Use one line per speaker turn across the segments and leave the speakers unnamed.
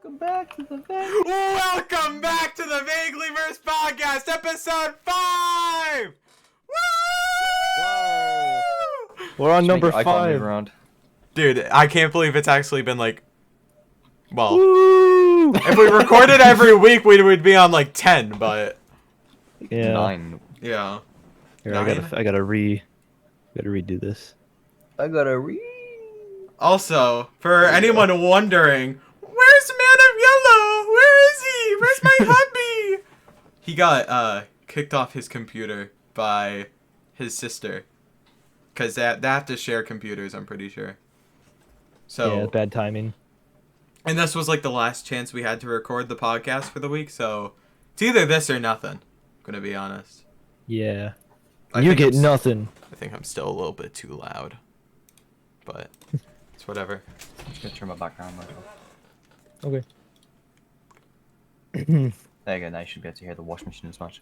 Welcome back to the
Vaguelyverse Podcast, episode 5!
Whoa!
Woo!
We're on number
I can't move
5.
around.
Dude, I can't believe it's actually been like... Well,
Woo!
if we recorded every week, we would be on like 10, but...
Yeah.
9.
Yeah.
Here,
9?
I gotta redo this.
I gotta read.
Also, for anyone wondering, where's Man of Yellow? Where is he? Where's my hubby? He got kicked off his computer by his sister. Because they have to share computers, I'm pretty sure. So,
Yeah, bad timing.
and this was like the last chance we had to record the podcast for the week, so it's either this or nothing, I'm gonna be honest.
Yeah.
I
You
think
get
I'm
nothing.
I think I'm still a little bit too loud. But it's whatever.
I'm just gonna turn my background light off.
Okay.
There you go, now you should be able to hear the washing machine as much.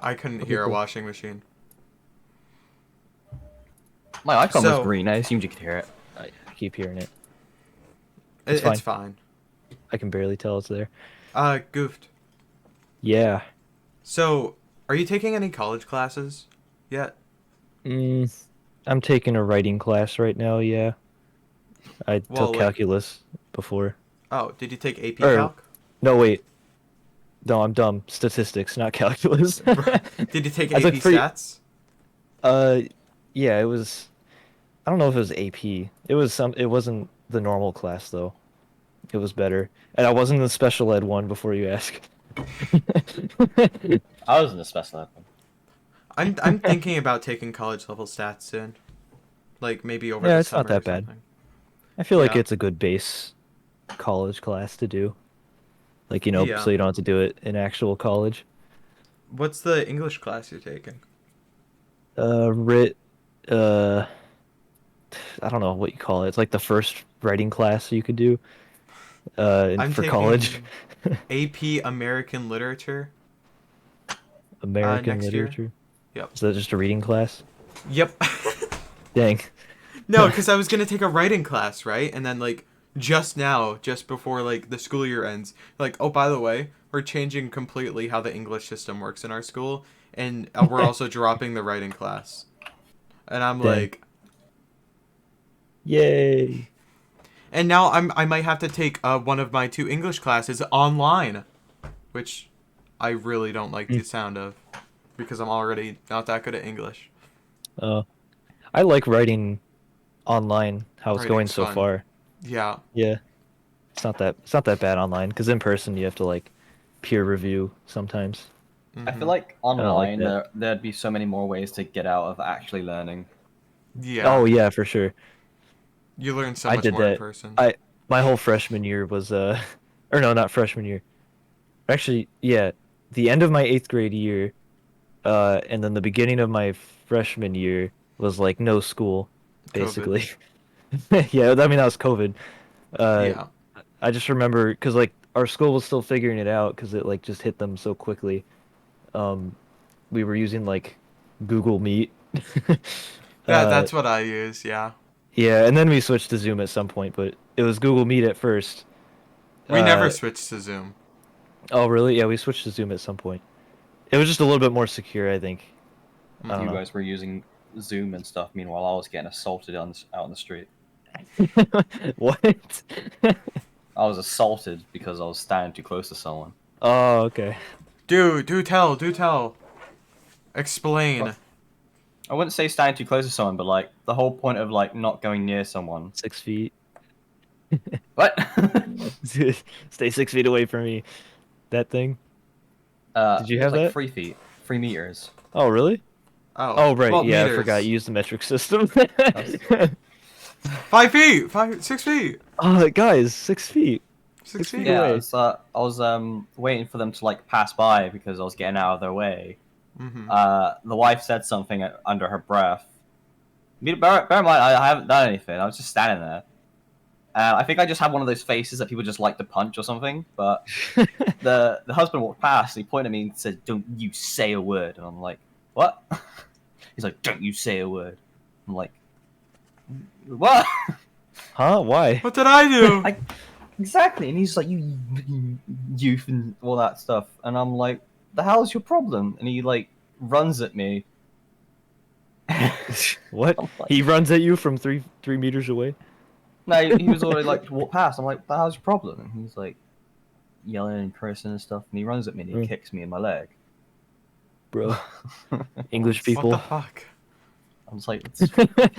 I couldn't
Okay,
hear a
cool.
washing machine.
My icon
So-
was green, I assumed you could hear it.
I keep hearing it.
It's fine.
I can barely tell it's there.
Goofed.
Yeah.
So, are you taking any college classes yet?
I'm taking a writing class right now, yeah. I
Well,
took
like-
calculus before.
Oh, did you take AP
Or-
Calc?
No, wait. No, I'm dumb. Statistics, not calculus.
Did you take
I
AP
took free-
Stats?
Yeah, it was. I don't know if it was AP. It was some. It wasn't the normal class though. It was better, and I wasn't in the special ed one. Before you ask.
I was in the special ed one.
I'm thinking about taking college level stats soon. Like maybe over
Yeah,
the
it's not
summer or
that bad.
something.
I feel like
Yeah.
it's a good base college class to do. Like
Yeah.
so you don't have to do it in actual college.
What's the English class you're taking?
Writ. I don't know what you call it. It's like the first writing class you could do.
I'm
For
taking
college.
AP American Literature.
American
next year.
literature.
Yep.
Is that just a reading class?
Yep.
Dang.
No, because I was gonna take a writing class, right? And then like just now, just before like the school year ends, like, oh, by the way, we're changing completely how the English system works in our school, and we're also dropping the writing class. And I'm
Dang.
like,
Yay.
and now I might have to take one of my 2 English classes online, which I really don't like the sound of, because I'm already not that good at English.
I like writing online. How it's going
Writing's
so
fun.
far.
Yeah.
Yeah. It's not that bad online because in person you have to like peer review sometimes.
I feel like online
that.
there'd be so many more ways to get out of actually learning.
Yeah.
Oh yeah, for sure.
You learn so
I
much
did
more in
that.
person.
My whole freshman year was or no, not freshman year. Actually, yeah, the end of my 8th grade year, and then the beginning of my freshman year was like no school, basically. Yeah, I mean that was COVID.
Yeah.
I just remember because like our school was still figuring it out because it like just hit them so quickly. We were using like Google Meet.
That's what I use, yeah.
Yeah, and then we switched to Zoom at some point, but it was Google Meet at first.
We never switched to Zoom.
Oh, really? Yeah, we switched to Zoom at some point. It was just a little bit more secure, I think. I don't
You
know.
guys were using Zoom and stuff, meanwhile I was getting assaulted out on the street.
What?
I was assaulted because I was standing too close to someone.
Oh, okay.
Do tell. Explain.
What? I wouldn't say standing too close to someone, but like the whole point of like not going near someone.
6 feet.
What?
Stay 6 feet away from me. That thing? Did you
it
have
was like
that?
3 feet, 3 meters.
Oh, really?
Oh.
Oh, right.
Well,
yeah,
meters.
I forgot. You used the metric system.
5 feet! 6 feet!
Oh, guys, 6 feet.
6 feet?
feet.
Yeah,
away.
I was waiting for them to like pass by because I was getting out of their way.
Mm-hmm.
The wife said something under her breath. Bear in mind, I haven't done anything. I was just standing there. I think I just had one of those faces that people just like to punch or something. But the husband walked past. And he pointed at me and said, "Don't you say a word." And I'm like, "What?" He's like, "Don't you say a word." I'm like, "What?"
Huh? Why?
What did I do?
Exactly, and he's like, you youth and all that stuff, and I'm like, the hell's your problem? And he like runs at me.
What?
I'm like,
He runs at you from three meters away?
no, he was already like to walk past. I'm like, the hell's your problem? And he's like yelling and cursing and stuff, and he runs at me and he kicks me in my leg.
Bro. English
What
people.
the fuck?
I was like,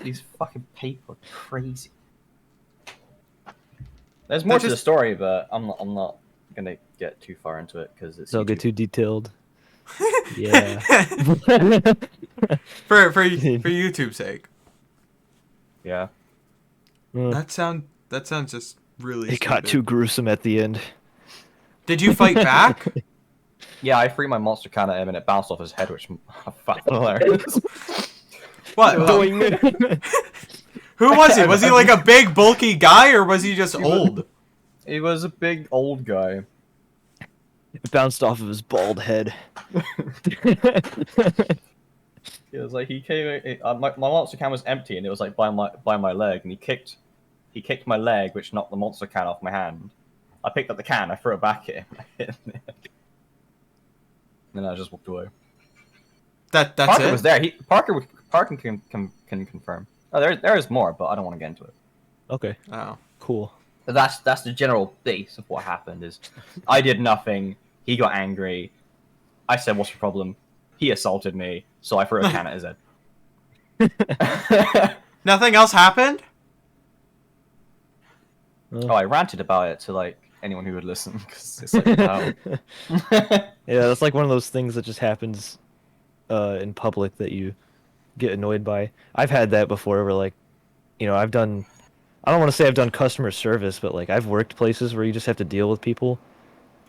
these fucking people are crazy. There's more to the story, but I'm not gonna get too far into it because it's
Don't get
YouTube.
too detailed. Yeah.
for YouTube's sake.
Yeah.
That sounds just really.
It got
stupid.
too gruesome at the end.
Did you fight back?
Yeah, I threw my monster can at him and it bounced off his head, which I found hilarious.
What? Who was he? Was he like a big bulky guy or was he just old?
He was a big old guy.
It bounced off of his bald head.
It was like he came. My monster can was empty and it was like by my leg, and he kicked my leg, which knocked the monster can off my hand. I picked up the can, I threw it back at him, and then I just walked away.
That's
Parker
it.
was there. Parker can confirm. Oh, there is more, but I don't want to get into it.
Okay,
Oh.
cool.
But that's the general base of what happened. Is I did nothing. He got angry. I said, "What's your problem?" He assaulted me, so I threw a can at his head.
Nothing else happened?
Oh, I ranted about it to like anyone who would listen because it's like, wow.
Yeah, that's like one of those things that just happens in public that you get annoyed by. I've had that before where like, you know, I don't want to say I've done customer service, but like I've worked places where you just have to deal with people,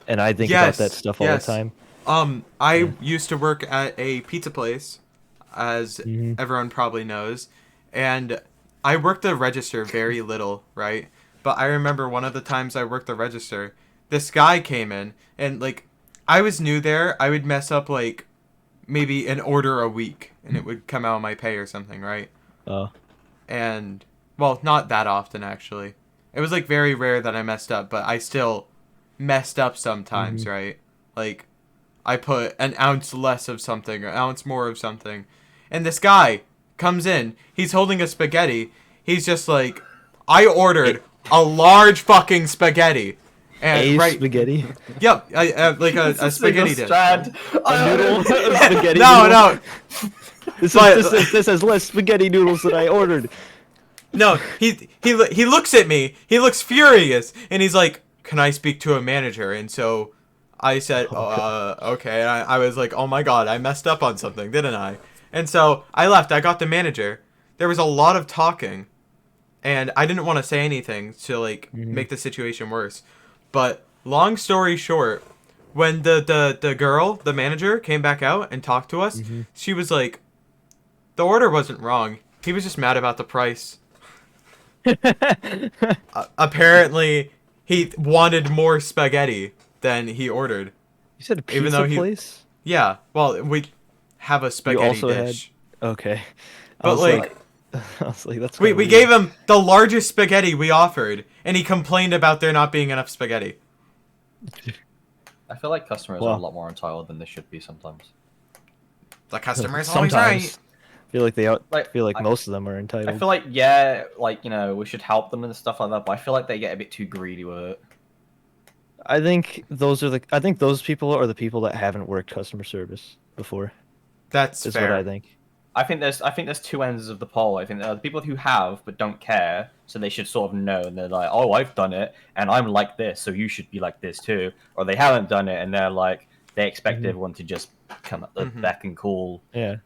and I think about that stuff all the time.
I used to work at a pizza place, as everyone probably knows, and I worked the register very little, right? But I remember one of the times I worked the register, this guy came in, and like, I was new there. I would mess up like maybe an order a week, and it would come out of my pay or something, right?
Oh.
And well, not that often actually. It was like very rare that I messed up, but I still messed up sometimes, right? Like, I put an ounce less of something or an ounce more of something, and this guy comes in. He's holding a spaghetti. He's just like, I ordered a large fucking spaghetti. And
spaghetti?
Yep, like a spaghetti dish.
A noodle of spaghetti
No.
This has less spaghetti noodles than I ordered.
No, he looks at me. He looks furious, and he's like, "Can I speak to a manager?" And so I said, "Okay." And I was like, "Oh my god, I messed up on something, didn't I?" And so I left. I got the manager. There was a lot of talking, and I didn't want to say anything to like make the situation worse. But long story short, when the girl, the manager, came back out and talked to us, she was like, "The order wasn't wrong. He was just mad about the price." Apparently, he wanted more spaghetti than he ordered.
You said a pizza
Even though
place?
Yeah, well, we have a spaghetti dish.
Okay.
But like,
I was like, that's
we gave him the largest spaghetti we offered, and he complained about there not being enough spaghetti.
I feel like customers are a lot more entitled than they should be sometimes.
The customer is always right.
I feel like most of them are entitled.
I feel like we should help them and stuff like that, but I feel like they get a bit too greedy with it.
I think those people are the people that haven't worked customer service before.
That's fair.
What I think.
I think there's two ends of the pole. I think there are the people who have but don't care, so they should sort of know, and they're like, "Oh, I've done it, and I'm like this, so you should be like this too." Or they haven't done it, and they're like, they expect everyone to just come at the beck and call.
Yeah.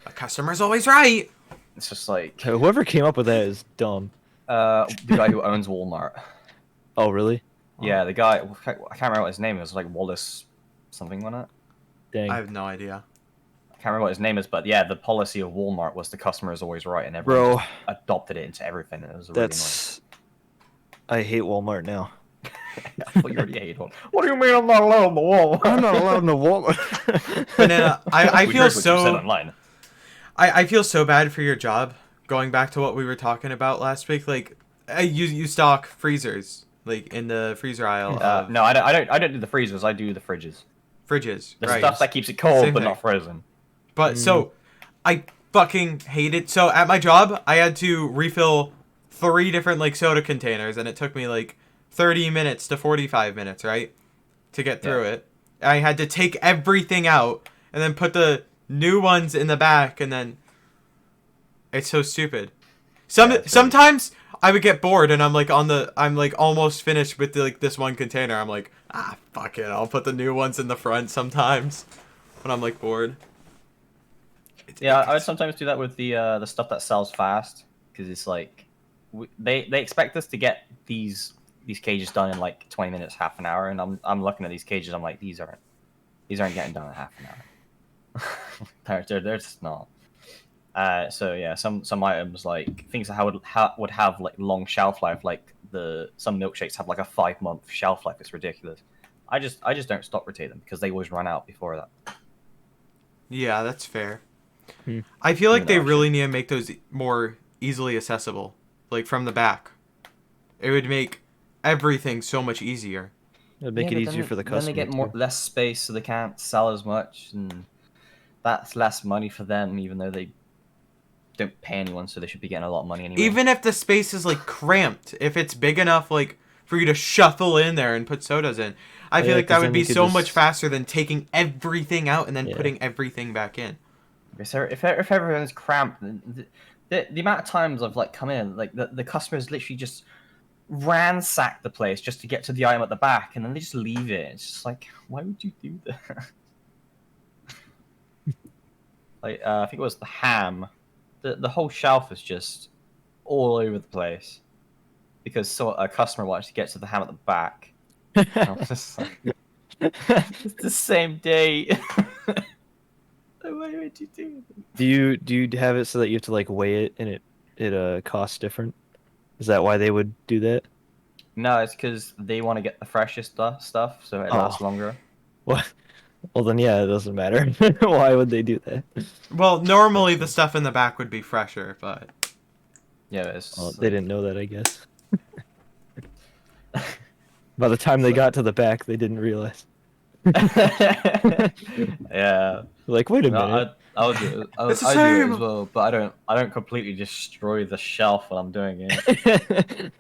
The customer's always right.
It's just like
Whoever came up with that is dumb.
the guy who owns Walmart.
Oh, really?
Yeah, the guy. I can't remember what his name is. Like Wallace, something on it.
Dang.
I have no idea.
I can't remember what his name is, but yeah, the policy of Walmart was the customer is always right, and everyone just adopted it into everything. And it was really annoying.
I hate Walmart now.
I thought you already hate one. What do you mean I'm not allowed in the Walmart?
I'm not allowed in the Walmart.
Banana, I
We
feel
heard what you said
so.
online.
I feel so bad for your job. Going back to what we were talking about last week, like You stock freezers like in the freezer aisle of
No, I don't do the freezers. I do the fridges.
fridges.
The
Right.
stuff that keeps it cold
Same
but
thing.
not frozen.
But so, I fucking hate it. So at my job, I had to refill 3 different like soda containers, and it took me like 30 minutes to 45 minutes, right, to get through it. I had to take everything out and then put the new ones in the back, and then it's so stupid. Sometimes I would get bored, and I'm like almost finished with like this one container. I'm like, fuck it, I'll put the new ones in the front sometimes when I'm like bored.
Yeah, I would sometimes do that with the stuff that sells fast, because it's like they expect us to get these cages done in like 20 minutes, half an hour, and I'm looking at these cages. I'm like, these aren't getting done in half an hour. they're just not. So yeah, some items like things that would have like long shelf life, like some milkshakes have like a 5-month shelf life. It's ridiculous. I just don't stock rotate them because they always run out before that.
Yeah, that's fair. I feel like
Even
they
though
really need to make those more easily accessible, like from the back. It would make everything so much easier.
It'd make it easier for the customer.
Then they get
too.
less space, so they can't sell as much, and that's less money for them, even though they don't pay anyone, so they should be getting a lot of money anyway.
Even if the space is like cramped, if it's big enough like for you to shuffle in there and put sodas in, I feel like that would be so much faster than taking everything out and then putting everything back in.
So if everyone's cramped, the amount of times I've like come in, like the customers literally just ransack the place just to get to the item at the back, and then they just leave it. It's just like, why would you do that? Like I think it was the ham. The whole shelf is just all over the place because a customer wanted to get to the ham at the back. I was just like, it's the same day. Why would you do that?
Do you have it so that you have to like weigh it and it costs different? Is that why they would do that?
No, it's because they want to get the freshest stuff, so it lasts longer.
What? Well then, yeah, it doesn't matter. Why would they do that?
Well, normally the stuff in the back would be fresher, but
yeah, it's
well, they didn't know that, I guess. By the time they got to the back, they didn't realize.
Yeah.
Like, wait a minute.
I'll do it. I do it as well, but I don't completely destroy the shelf when I'm doing it.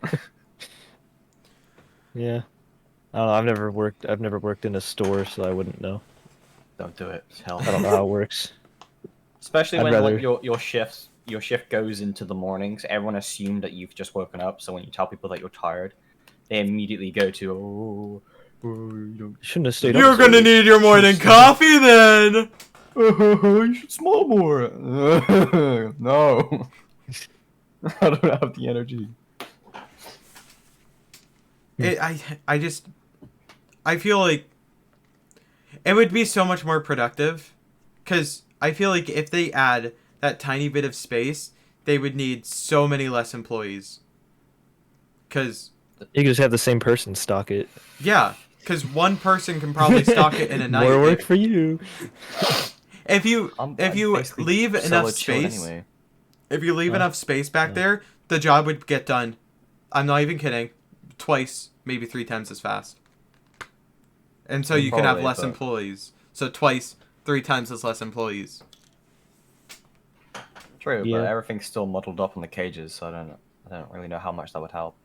Yeah. I don't know. I've never worked in a store, so I wouldn't know.
Don't do it. Hell.
I don't know how it works.
Especially when like your shift goes into the mornings. Everyone assumed that you've just woken up, so when you tell people that you're tired, they immediately go to
you shouldn't have stayed up.
You're gonna need your morning coffee then.
You should smile more. No. I don't have the energy.
I feel like it would be so much more productive, because I feel like if they add that tiny bit of space, they would need so many less employees. Because
you can just have the same person stock it.
Yeah, because one person can probably stock it in a night.
More work for you.
If you leave enough space,
anyway.
If you leave enough space back there, the job would get done. I'm not even kidding. Twice, maybe 3 times as fast. And so you can have less employees. So twice, 3 times as less employees.
True, but everything's still muddled up on the cages, so I don't really know how much that would help.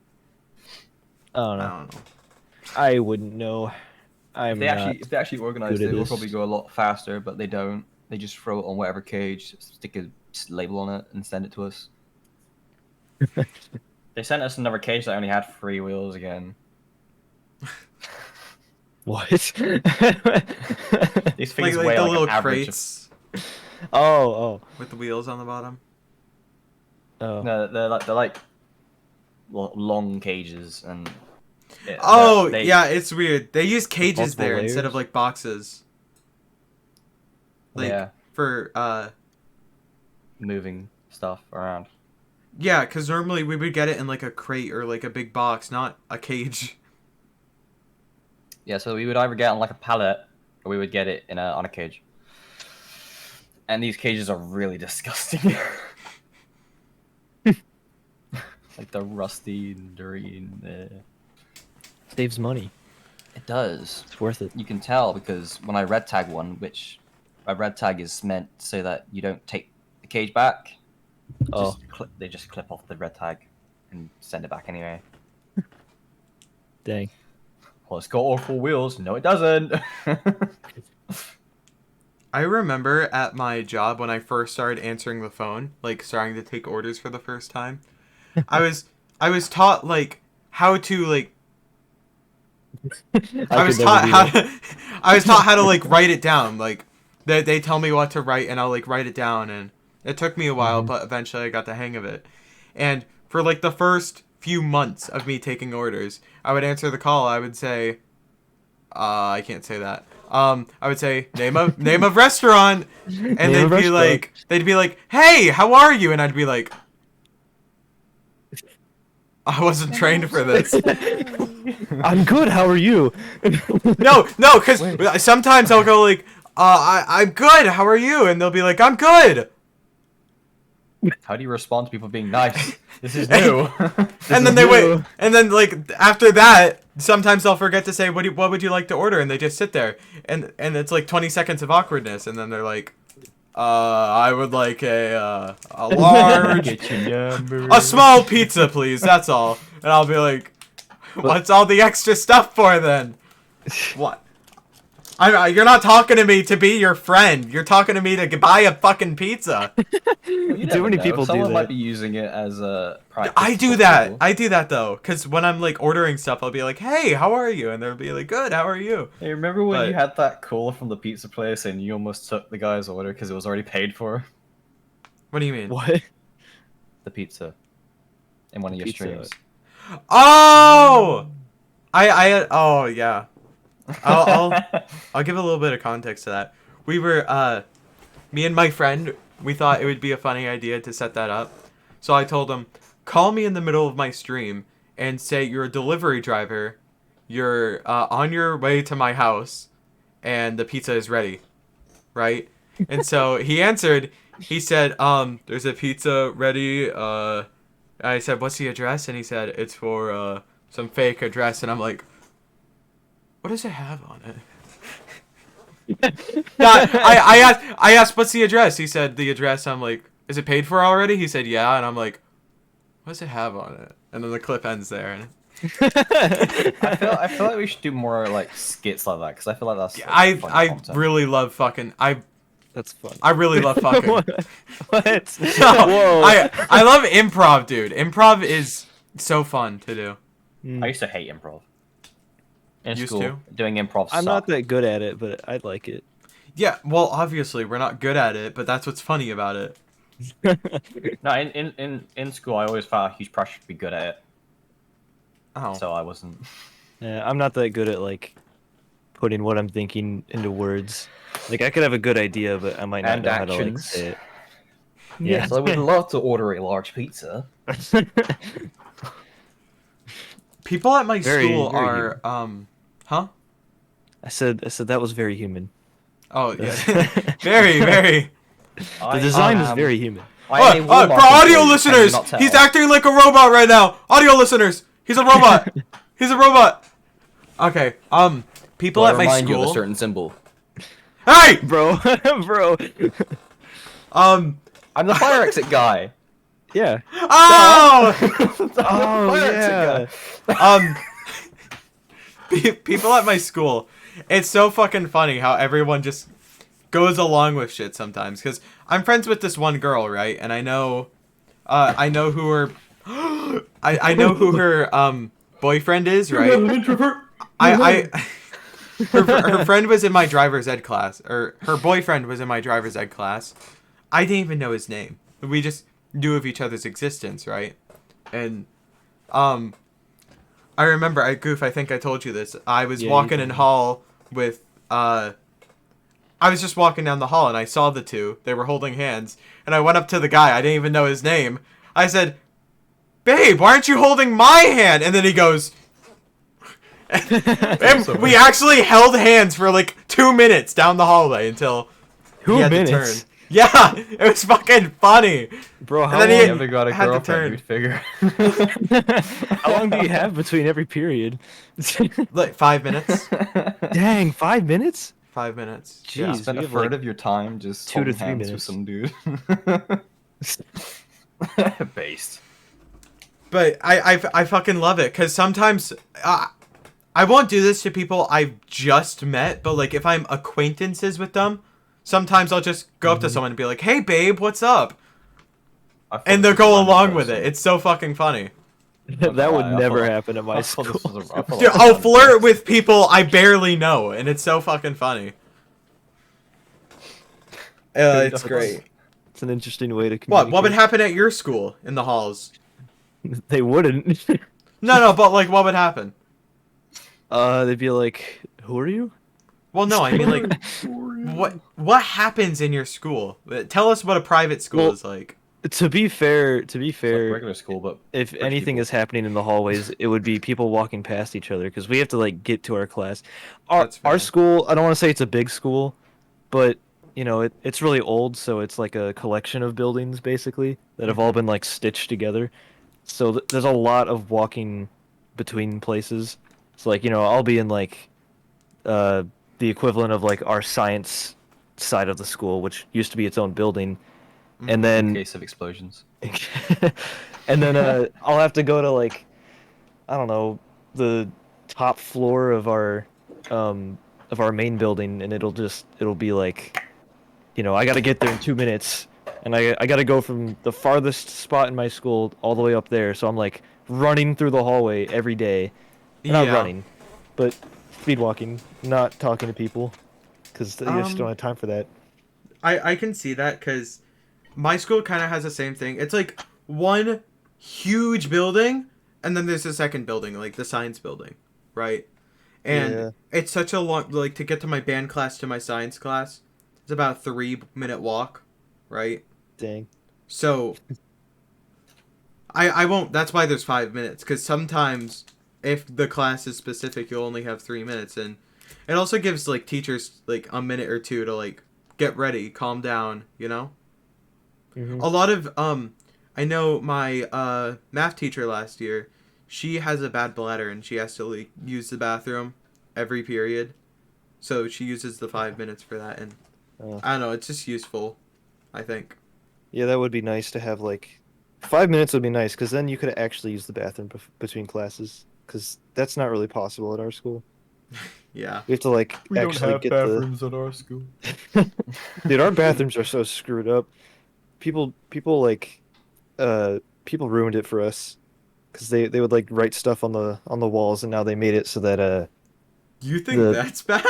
I don't know. I wouldn't know.
If they actually organize it, it will probably go a lot faster, but they don't. They just throw it on whatever cage, stick a label on it, and send it to us. They sent us another cage that only had 3 wheels again.
What?
These things
like
weigh
the
like
little
an average
crates.
Oh.
With the wheels on the bottom.
Oh.
No, they're like long cages and.
Yeah, it's weird. They use cages
multiple
there
layers?
instead of like boxes. Like for
moving stuff around.
Yeah, because normally we would get it in like a crate or like a big box, not a cage.
Yeah, so we would either get it on like a pallet, or we would get it on a cage. And these cages are really disgusting. Like the rusty, dirty.
Saves money.
It does.
It's worth it.
You can tell because when I red tag one, which a red tag is meant so that you don't take the cage back.
Oh.
They just clip off the red tag and send it back anyway.
Dang.
Well, it's got awful wheels. No, it doesn't.
I remember at my job when I first started answering the phone, like starting to take orders for the first time, I was taught like how to like I was taught how to like write it down. Like they tell me what to write and I'll like write it down, and it took me a while, but eventually I got the hang of it. And for like the first few months of me taking orders, I would answer the call. I would say, I can't say that. I would say name of restaurant, and they'd be like, hey, how are you? And I'd be like, I wasn't trained for this.
I'm good. How are you?
No, because sometimes I'll go like, I'm good. How are you? And they'll be like, I'm good.
How do you respond to people being nice? This is new.
And then they wait, and then like after that, sometimes they'll forget to say what would you like to order, and they just sit there, and it's like 20 seconds of awkwardness, and then they're like, I would like a large, a small pizza, please. That's all. And I'll be like, what's all the extra stuff for then? What? You're not talking to me to be your friend. You're talking to me to buy a fucking pizza.
Well,
Too many people do
Someone
that.
might be using it as a practice.
I do that though, because when I'm like ordering stuff, I'll be like, hey, how are you? And they'll be like, good, how are you?
Hey, remember when
But-
you had that caller from the pizza place and you almost took the guy's order because it was already paid for?
What do you mean?
What?
The pizza. In one of your
Pizza.
streams.
Oh! Oh, yeah. I'll give a little bit of context to that. We were, me and my friend, we thought it would be a funny idea to set that up. So I told him, call me in the middle of my stream and say you're a delivery driver, you're on your way to my house, and the pizza is ready. Right? And so he answered, he said, there's a pizza ready. I said, what's the address? And he said, it's for some fake address. And I'm like, what does it have on it? I asked, what's the address? He said, the address. I'm like, is it paid for already? He said, yeah. And I'm like, what does it have on it? And then the clip ends there. And
I feel like we should do more like skits like that because I feel like that's. Like, fun
I
content.
really love fucking.
That's fun.
I really love fucking.
What?
No,
Whoa.
I love improv, dude. Improv is so fun to do.
I used to hate improv. In
Used
school,
to?
doing improv.
I'm not
sucked.
that good at it, but I like it.
Yeah, well, obviously we're not good at it, but that's what's funny about it.
No, in school, I always felt a huge pressure to be good at it,
Oh,
so I wasn't.
Yeah, I'm not that good at like putting what I'm thinking into words. Like I could have a good idea, but I might not
And
know how to like
actions.
say it.
Yes, I would love to order a large pizza.
people at my
Very-
school
very
are huh?
I said that was very human.
Oh yeah, very very.
The design is very human.
For audio listeners, he's acting like a robot right now. Audio listeners, he's a robot. He's a robot. Okay. People at my
remind you of a
school.
certain symbol.
Hey.
Bro, bro.
I'm the fire exit guy.
Yeah.
Oh.
Oh yeah.
People at my school, it's so fucking funny how everyone just goes along with shit sometimes. Because I'm friends with this one girl, right? And I know who her, I know who her boyfriend is, right? Her friend was in my driver's ed class, or her boyfriend was in my driver's ed class. I didn't even know his name. We just knew of each other's existence, right? And I remember, Goof, I think I told you this. I was walking in hall with, I was just walking down the hall and I saw the two. They were holding hands. And I went up to the guy. I didn't even know his name. I said, babe, why aren't you holding my hand? And then he goes, and we actually held hands for like 2 minutes down the hallway until he had to turn. Yeah, it was fucking funny.
Bro, how
then he
You
long?
ever got a
had to
girlfriend,
turn.
you'd figure.
How long do you have between every period?
Like 5 minutes.
Dang, 5 minutes?
5 minutes.
You
Yeah.
Jeez,
spent
we
a
have
third
like
of your time just
2 to
holding
3
hands with
minutes.
some dude. Based.
But I fucking love it because sometimes I won't do this to people I've just met, but like if I'm acquaintances with them, sometimes I'll just go up to someone and be like, "Hey, babe, what's up?"
I thought
And
this
they'll
was a
go
random
along with
person.
it. It's so fucking funny.
Not
That
gonna
would
lie,
never happen at my
I thought
school.
this was a, I thought
Dude,
that was a
I'll
random
flirt
person.
with people I barely know, and it's so fucking funny. It's
That's-
great.
It's an interesting way to
What? What would
communicate.
happen at your school in the halls?
They wouldn't.
No, but like, what would happen?
They'd be like, "Who are you?"
Well, no, I mean like, what happens in your school? Tell us what a private school
Well,
is like.
To be fair,
It's like regular school, but
if
rich
anything
people.
is happening in the hallways, it would be people walking past each other because we have to like get to our class.
That's
Our
fair.
school, I don't want to say it's a big school, but it's really old, so it's like a collection of buildings basically that have all been like stitched together. So there's a lot of walking between places. So like, I'll be in like uh the equivalent of like our science side of the school, which used to be its own building, and
Mhm.
In
then
case of explosions.
and then I'll have to go to like I don't know the top floor of our main building, and it'll be like I got to get there in 2 minutes, and I got to go from the farthest spot in my school all the way up there. So I'm like running through the hallway every day, or not
Yeah.
running, but speed walking, not talking to people, because you just don't
Um,
have time for that.
I can see that because my school kind of has the same thing. It's like one huge building, and then there's a second building, like the science building, right? And
Yeah,
it's such a long, like to get to my band class to my science class, it's about a 3 minute walk, right?
dang.
So I won't. That's why there's 5 minutes because sometimes if the class is specific, you'll only have 3 minutes, and it also gives like teachers like a minute or two to like get ready, calm down, you know.
Hmm.
A lot of I know my math teacher last year, she has a bad bladder and she has to like use the bathroom every period, so she uses the 5 minutes for that, and I don't know, it's just useful, I think.
Yeah, that would be nice to have like 5 minutes would be nice because then you could actually use the bathroom between classes because that's not really possible at our school.
Yeah.
We have to like actually get
at our school.
Dude, our bathrooms are so screwed up. People like people ruined it for us because they would like write stuff on the walls, and now they made it so that
You think
the
that's bad?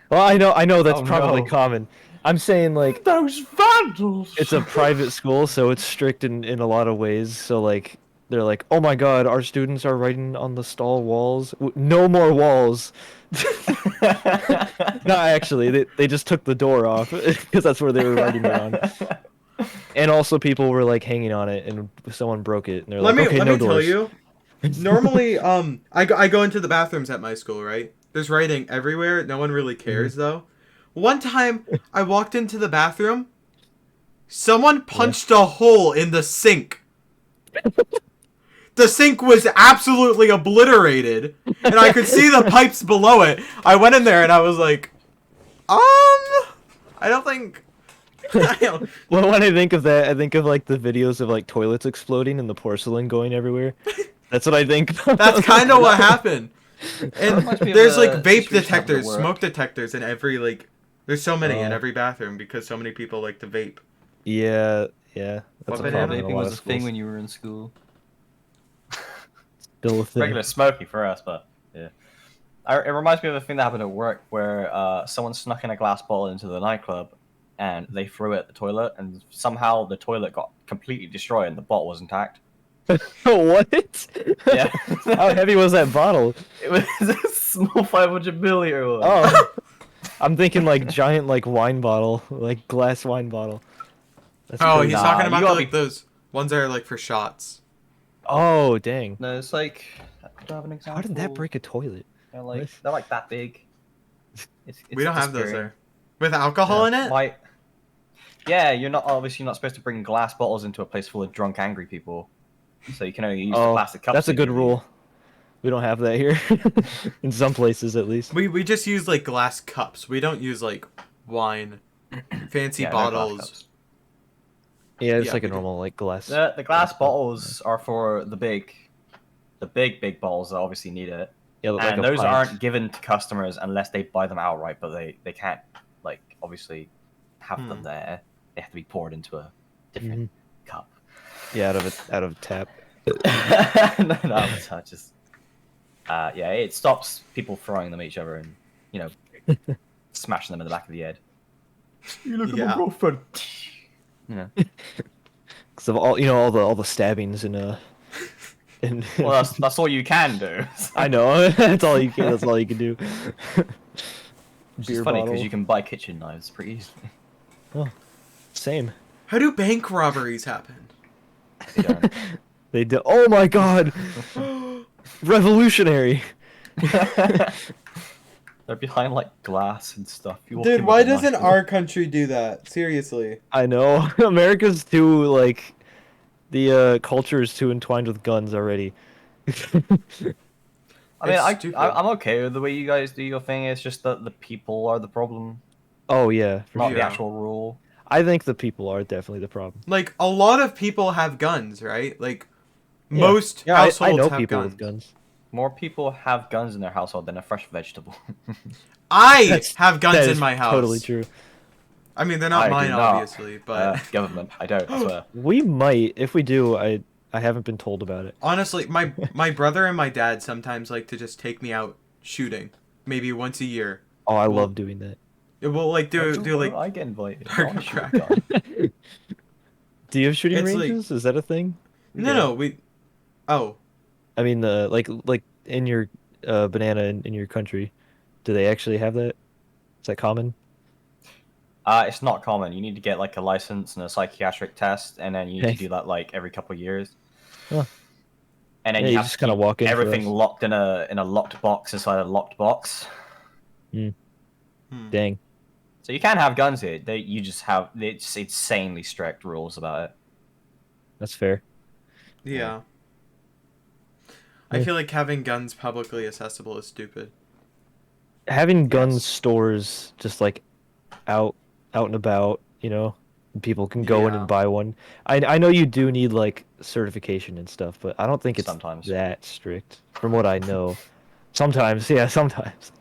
well, I know that's
Oh,
probably
no.
common. I'm saying like
Those vandals!
it's a private school, so it's strict in a lot of ways. So like they're like, "Oh my God, our students are writing on the stall walls. No more walls." No, actually, they just took the door off because that's where they were writing it on. And also people were like hanging on it, and someone broke it, and they're
Let
like,
me
"Okay,
let
no
me tell
doors."
you. Normally, I go into the bathrooms at my school, right? There's writing everywhere. No one really cares though. One time, I walked into the bathroom. Someone punched a hole in the sink. The sink was absolutely obliterated, and I could see the pipes below it. I went in there and I was like, I don't think. I don't,
Well, when I think of that, I think of like the videos of like toilets exploding and the porcelain going everywhere. That's what I think.
that's kind of what happened.
That reminds
And
me of
there's like
a
vape
situation happened at
detectors,
work.
smoke detectors in every like. There's so many in
Oh.
every bathroom because so many people like to vape.
Yeah, yeah,
What
that's a
I thought
banana?
problem in a
vaping
lot
was
of
a thing
schools.
when you were in school.
Still a thing.
Regular smoking for us, but yeah. It reminds me of a thing that happened at work where someone snuck in a glass bottle into the nightclub and they threw it at the toilet, and somehow the toilet got completely destroyed and the bottle was intact.
What?
Yeah.
How heavy was that bottle?
It was a small 500 milliliter one.
Oh, I'm thinking like giant like wine bottle, like glass wine bottle. That's
Oh,
crazy.
he's
Nah,
talking
you
about
gotta
like
be-
those ones that are like for shots.
Oh, dang.
No, it's like, do I have an example?
How did that break a toilet?
They're like that big. It's
We don't have those
disappearing.
there. With alcohol in it?
My Yeah, you're not obviously not supposed to bring glass bottles into a place full of drunk, angry people. So you can only use the
Oh,
plastic cups.
that's a
they
good
give you.
rule. We don't have that here. In some places, at least.
We just use like glass cups. We don't use like wine, fancy
Yeah, no glass
bottles.
cups.
Yeah, it's
Yeah,
like a
we do.
normal like glass.
The glass bottles are for the big bottles that obviously need it,
Yeah, like
and
a
those
pint.
aren't given to customers unless they buy them outright. But they can't like obviously have them there. They have to be poured into a different cup.
Yeah, out of tap.
no, just yeah, it stops people throwing them at each other and smashing them in the back of the head. You look
Yeah.
at my girlfriend. You know.
Because of all the stabbings in.
Well, that's all you can do.
I know. That's all you can. That's all you can do.
Which is funny because you can buy kitchen knives pretty easily.
Oh, same.
How do bank robberies happen?
They don't.
They do. Oh my god! Revolutionary.
They're behind like glass and stuff. You walk
Dude,
in
why
with a
doesn't
knife.
our country do that? Seriously.
I know. America's too like the culture is too entwined with guns already.
I mean,
It's stupid.
I'm okay with the way you guys do your thing. It's just that the people are the problem,
Oh yeah, for
not
sure.
the
Yeah.
actual rule.
I think the people are definitely the problem.
Like a lot of people have guns, right? Like
Yeah.
most
Yeah,
households
I know
have
people
guns.
with guns.
More people have guns in their household than a fresh vegetable.
I
That's-
have guns
That
in
is
my house.
Totally true.
I mean, they're not
I do
mine,
not.
obviously, but
Government, I don't. I swear.
We might, if we do. I haven't been told about it.
honestly, my brother and my dad sometimes like to just take me out shooting, maybe once a year.
Oh, I
Well,
love doing that.
We'll like do like
I get invited.
Target
I wanna shoot a
practice.
gun.
Do you have shooting
It's like-
ranges? Is that a thing?
no we. Oh,
I mean, like in your banana in your country, do they actually have that? Is that common?
It's not common. You need to get like a license and a psychiatric test, and then you need to
Okay.
do that like every couple of years.
Huh.
And then
Yeah,
you
you
have
just
to
kinda
keep
walk in for
everything
us.
locked in a locked box inside a locked box.
Dang.
So you can have guns here. You just have it's insanely strict rules about it.
That's fair.
yeah. I
Yeah.
feel like having guns publicly accessible is stupid.
Having gun
Yes.
stores just like out and about, people can go in
Yeah.
and buy one. I know you do need like certification and stuff, but I don't think it's
Sometimes.
that strict from what I know. Sometimes, yeah, sometimes.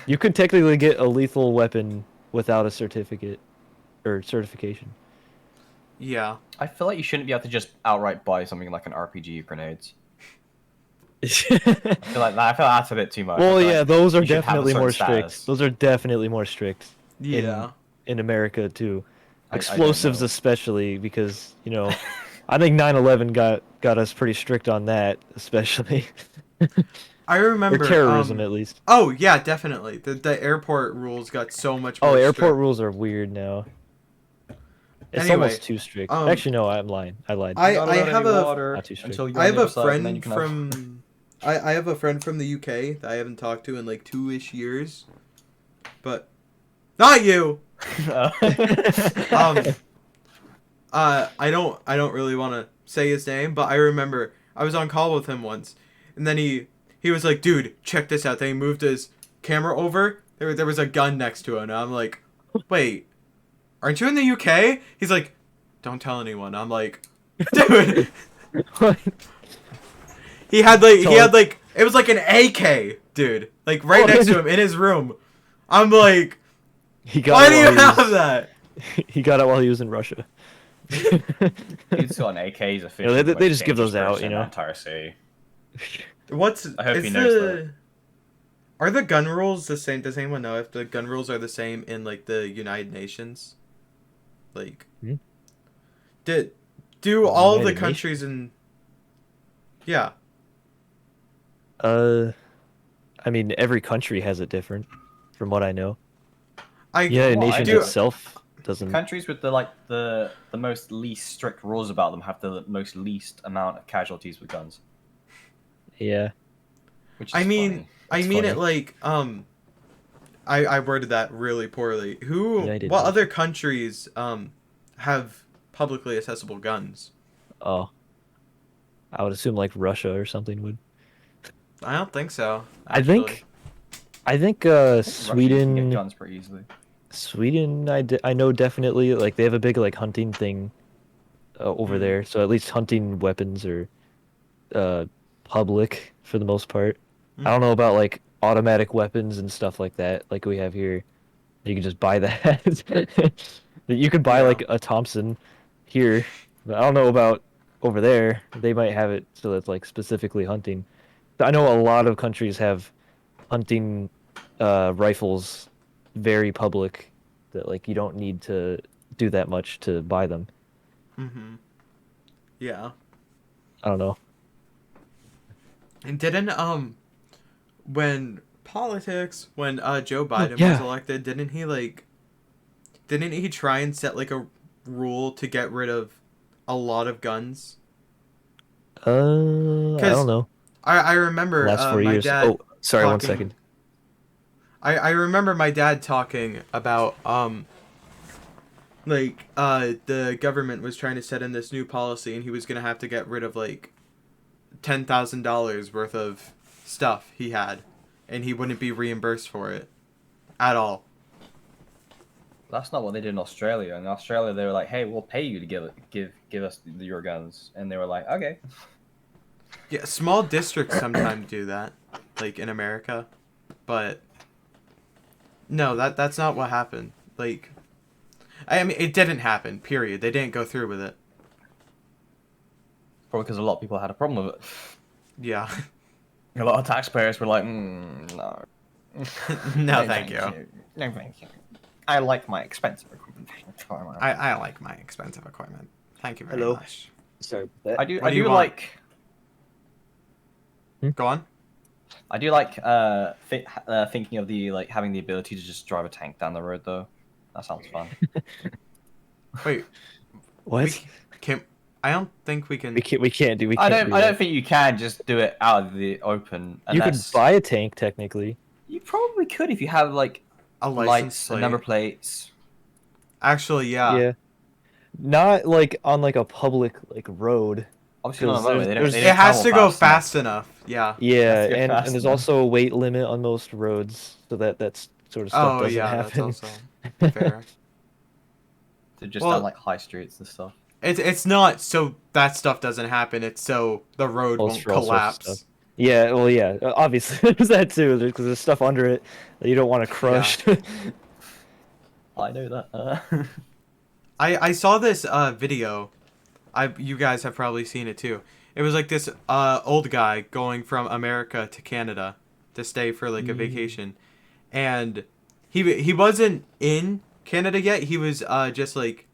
You could technically get a lethal weapon without a certificate or certification.
Yeah.
I feel like you shouldn't be able to just outright buy something like an RPG or grenades. I feel like that's a bit too much. I
Well,
feel
yeah,
like
those are
you should have a
definitely more
certain
strict.
status.
Those are definitely more strict
Yeah.
in America too.
I don't
Explosives
know.
especially because, I think 9/11 got us pretty strict on that, especially.
I
Or
remember
terrorism at least.
Oh yeah, definitely. The airport rules got so much more
Oh, airport
strict.
rules are weird now. It's
Anyway,
almost too strict.
um,
Actually, no, I'm lying. I lied.
I
Not allowed
have
any
a-
water
Not too strict.
until you're
I
on
have
the
a
other side, and then you
friend
can have-
from I have a friend from the UK that I haven't talked to in like 2-ish years. But not you. I don't really want to say his name, but I remember I was on call with him once, and then he was like, "Dude, check this out." Then he moved his camera over. There was a gun next to him, and I'm like, "Wait, aren't you in the UK?" He's like, "Don't tell anyone." I'm like, "Dude." He had like it was like an AK, dude, like right next to him in his room. I'm like,
He got
why
it
do you
while he
have
was-
that?
He got it while he was in Russia.
He's got an AK's official.
they
most
just give those
dangerous
out,
person in
you know?
the entire city.
What's
I hope
is
he knows
the are the gun rules the same? Does anyone know if the gun rules are the same in like the United Nations? Like,
Hmm?
do all of the
United
countries in? Yeah,
I mean, every country has it different, from what I know. United
Well, I
Nations
do-
itself doesn't.
Countries with the most least strict rules about them have the most least amount of casualties with guns.
Yeah.
Which is
I mean,
funny.
I
That's
mean
funny.
it like I worded that really poorly. Who?
United
What
Nations.
other countries have publicly accessible guns.
Oh, I would assume like Russia or something would.
I don't think so,
I
actually.
think I think
I think Russia, you can get
Sweden
guns pretty easily.
I know definitely like they have a big like hunting thing over
Mm.
there. So at least hunting weapons are uh public for the most part. I don't
Mm-hmm.
know about like automatic weapons and stuff like that like we have here. You can just buy that. You could buy
Yeah.
like a Thompson here, but I don't know about over there. They might have it so it's like specifically hunting. I know a lot of countries have hunting rifles very public that like you don't need to do that much to buy them.
Mm-hmm. Yeah.
I don't know.
And didn't when Joe
Oh,
Biden was
yeah.
elected, didn't he try and set like a rule to get rid of a lot of guns?
I don't
Because
know.
I remember
Last four
my
years.
dad
Oh, sorry, one
talking.
second.
I remember my dad talking about the government was trying to set in this new policy and he was gonna have to get rid of like $10,000 worth of stuff he had, and he wouldn't be reimbursed for it at all.
That's not what they did in Australia. In Australia, they were like, "Hey, we'll pay you to give us your guns," and they were like, "Okay."
Yeah, small districts sometimes do that, like in America, but no, that's not what happened. Like, I mean, it didn't happen. Period. They didn't go through with it.
Probably because a lot of people had a problem with it.
Yeah.
A lot of taxpayers were like, "No,
No, thank you.
No, thank you. I like my expensive equipment."
I like my expensive equipment. Thank you very
Hello.
much.
Sorry about that.
I do.
What
I
do you
do
want?
like.
Go on.
I do like thinking of the like having the ability to just drive a tank down the road though. That sounds fun.
Wait,
What?
we can. I don't think we can.
We can't. We can't do. We
I
can't
don't.
do
I
that.
don't think you can just do it out of the open.
You could
Unless
buy a tank technically.
you probably could if you have like
A license
lights
plate.
and number plates.
Actually, yeah.
Yeah. Not like on like a public like road.
Obviously not on the
Because
motorway. They don't.
there's-
They
It
don't
has to
travel
go fast enough. Yeah.
Yeah,
to go
and
fast
there's
enough.
also a weight limit on most roads, so that sort of stuff
Oh
doesn't
yeah, that's
happen.
also fair.
They're just
Well-
on like high streets and stuff.
It's not so that stuff doesn't happen. It's so the road
Well, it's
won't
for all sorts of
collapse.
stuff. Yeah, well, yeah, obviously there's that too, because there's stuff under it that you don't want to crush.
I know that.
I saw this video. You guys have probably seen it too. It was like this old guy going from America to Canada to stay for like a vacation, and he wasn't in Canada yet. He was just like